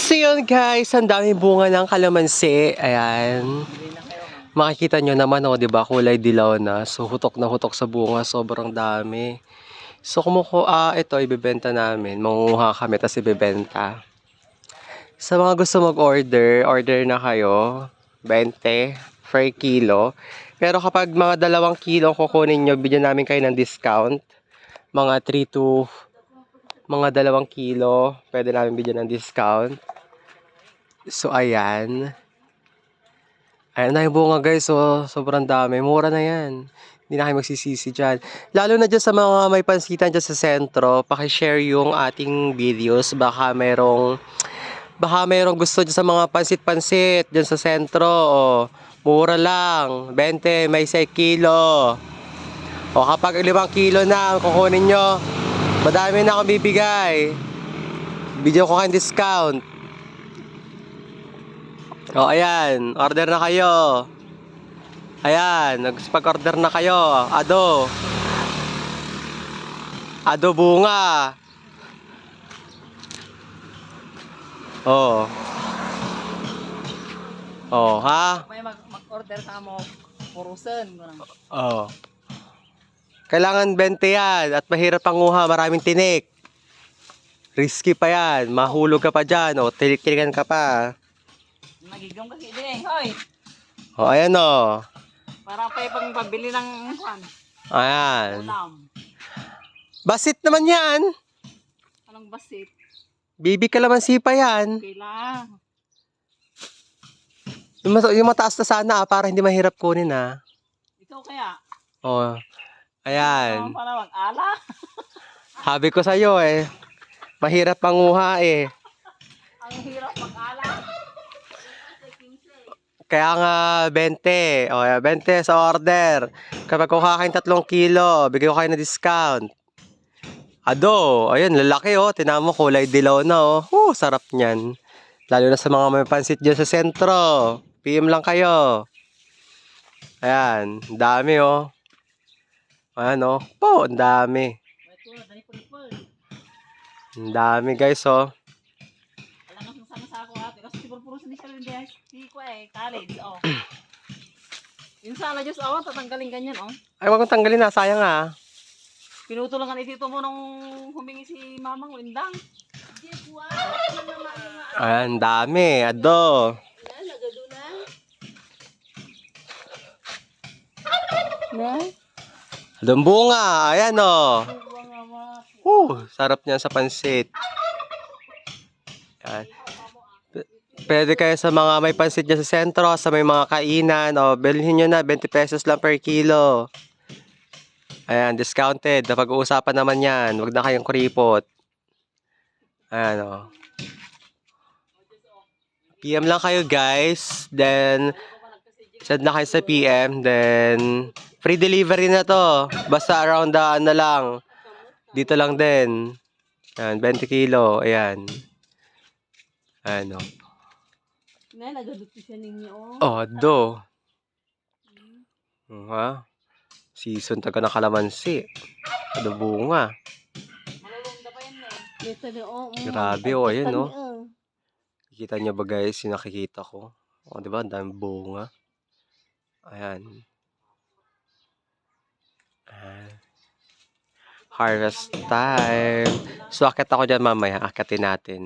So yun guys, ang daming bunga ng kalamansi. Ayan. Makikita nyo naman oh, 'di ba? Kulay dilaw na. So hutok na hutok sa bunga, sobrang dami. So ito ibebenta namin. Mangunguha kami tapos ibebenta. Sa mga gusto mag-order, order na kayo. 20 per kilo. Pero kapag mga 2 kilo ang kukunin nyo, bigyan namin kayo ng discount. Mga 3 to mga 2 kilo, pwede namin bigyan ng discount. So ayan. Ayan na yung bunga guys, so sobrang dami. Mura na yan. Hindi na kayo magsisisi dyan. Lalo na dyan sa mga may pansitan dyan sa sentro, pakishare yung ating videos. Baka merong gusto dyan sa mga pansit-pansit dyan sa sentro. O, mura lang. 20, may 6 kilo. O kapag 5 kilo na ang kukunin nyo, madami na akong bibigay. Video ko kayong discount. O ayan, order na kayo. Ayan, nagpag-order na kayo. Ado bunga. Oh. Oh, ha? May mag-order ka mo, purusan. Oh. Kailangan 20 yan at mahirap panguha, maraming tinik. Risky pa yan, mahulog ka pa dyan, o tilik-tilikan ka pa. Nagigam kasi din, hoy. O, ayan o. Para pa yung pambili ng kwan. Ayan. Ulam. Basit naman yan. Anong basit? Bibi kalamansi pa yan. Okay lang. Yung mataas na sana para hindi mahirap kunin Ikaw kaya? O, ayan. Para mag-ala. Sabi ko sa'yo mahirap panguha Ang hirap mag-ala. Kaya nga 20. O, 20 sa order. Kapag kuha kayong 3 kilo, bigay ko kayo ng discount. Ayun, lalaki Tinan mo, kulay dilaw na sarap niyan. Lalo na sa mga may pansit dyan sa sentro. PM lang kayo. Ayan, dami Ayan ang dami. Ang dami guys Alam nga sama sa ako ate. Kasi puro-purusan ni siya rin din. Hindi ko college Yung sala Diyos tatanggalin ganyan Ay, wag mong tanggalin sayang Pinutulangan itito mo nung humingi si mamang Lindang. Ayan, dami. Adong bunga. Ayan sarap niyan sa pansit. Ayan. Pwede kayo sa mga may pansit dyan sa sentro, sa may mga kainan, bilhin nyo na, 20 pesos lang per kilo. Ayan, discounted. Napag-uusapan naman yan. Huwag na kayong kuripot. Ayan PM lang kayo guys. Then, send na kayo sa PM. Then, free delivery na to. Basta around the lang. Dito lang din. Ayan, 20 kilo. Ayan. Ayan Nagaduti siya ninyo Ha? Season taga na kalamansi. Bunga. Malulunda pa yan Grabe ayan Kita nyo ba guys yung nakikita ko? Diba? Ang dami bunga. Ayan. Harvest time. So akit ako dyan mamaya. Akitin natin.